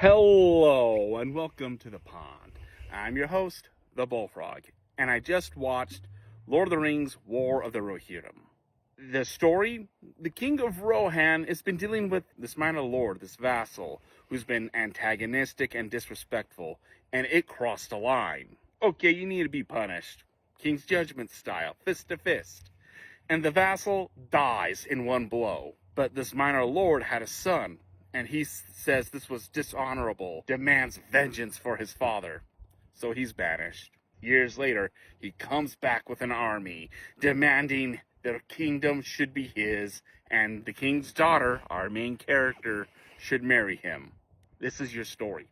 Hello and welcome to the pond. I'm your host, the Bullfrog, and I just watched Lord of the Rings: War of the Rohirrim. The story, the King of Rohan has been dealing with this minor lord, this vassal, who's been antagonistic and disrespectful, and it crossed a line. Okay, you need to be punished. King's Judgment style, fist to fist. And the vassal dies in one blow. But this minor lord had a son, and he says this was dishonorable, demands vengeance for his father. So he's banished. Years later, he comes back with an army, demanding their kingdom should be his, and the king's daughter, our main character, should marry him. This is your story.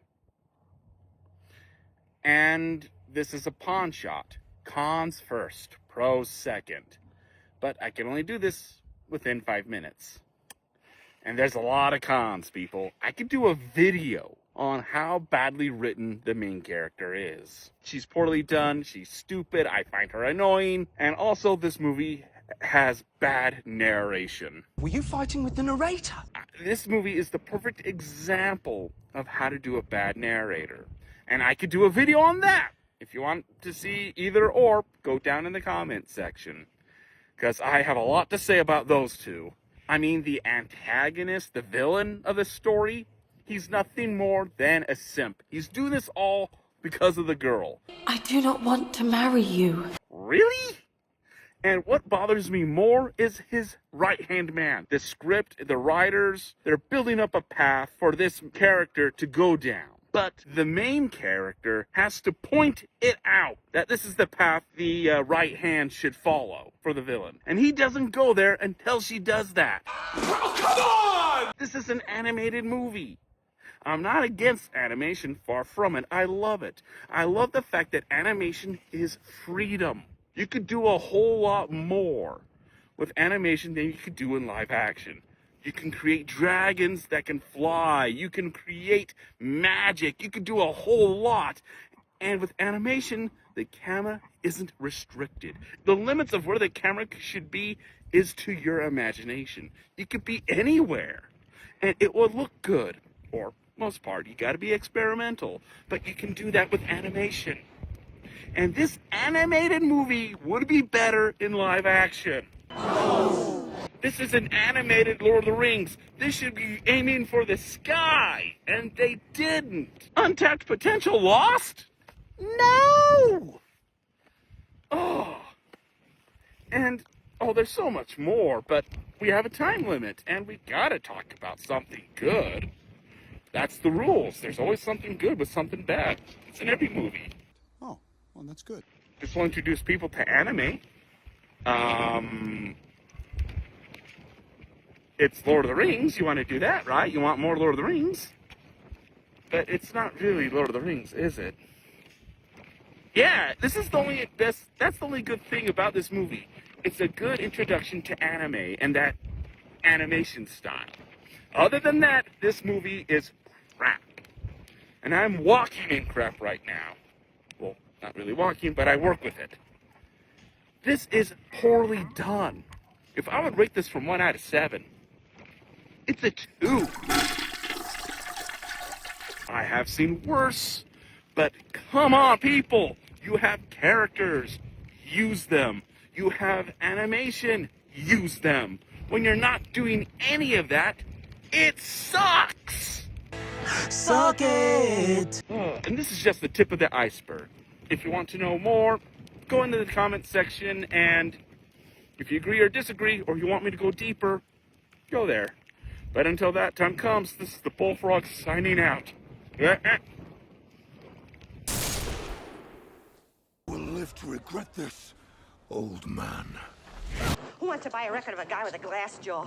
And this is a pawn shot. Cons first, pros second. But I can only do this within 5 minutes. And there's a lot of cons, people. I could do a video on how badly written the main character is. She's poorly done, she's stupid, I find her annoying, and also this movie has bad narration. Were you fighting with the narrator? This movie is the perfect example of how to do a bad narrator. And I could do a video on that. If you want to see either or, go down in the comments section, because I have a lot to say about those two. I mean, the antagonist, the villain of the story, he's nothing more than a simp. He's doing this all because of the girl. I do not want to marry you. Really? And what bothers me more is his right-hand man. The script, the writers, they're building up a path for this character to go down. But the main character has to point it out that this is the path the right hand should follow for the villain. And he doesn't go there until she does that. Oh, come on! This is an animated movie. I'm not against animation, far from it. I love it. I love the fact that animation is freedom. You could do a whole lot more with animation than you could do in live action. You can create dragons that can fly. You can create magic. You can do a whole lot. And with animation, the camera isn't restricted. The limits of where the camera should be is to your imagination. You could be anywhere, and it will look good. For most part, you got to be experimental. But you can do that with animation. And this animated movie would be better in live action. This is an animated Lord of the Rings. This should be aiming for the sky, and they didn't. Untapped potential lost? No! There's so much more, but we have a time limit, and we gotta talk about something good. That's the rules. There's always something good with something bad. It's in every movie. Oh, well, that's good. This will introduce people to anime. It's Lord of the Rings. You want to do that, right? You want more Lord of the Rings. But it's not really Lord of the Rings, is it? Yeah, that's the only good thing about this movie. It's a good introduction to anime and that animation style. Other than that, this movie is crap. And I'm walking in crap right now. Well, not really walking, but I work with it. This is poorly done. If I would rate this from 1 out of 7, it's a 2. I have seen worse, but come on, people. You have characters. Use them. You have animation. Use them. When you're not doing any of that, it sucks. Suck it! And this is just the tip of the iceberg. If you want to know more, go into the comment section, and if you agree or disagree, or you want me to go deeper, go there. But until that time comes, this is the Bullfrog signing out. Will live to regret this, old man. Who wants to buy a record of a guy with a glass jaw?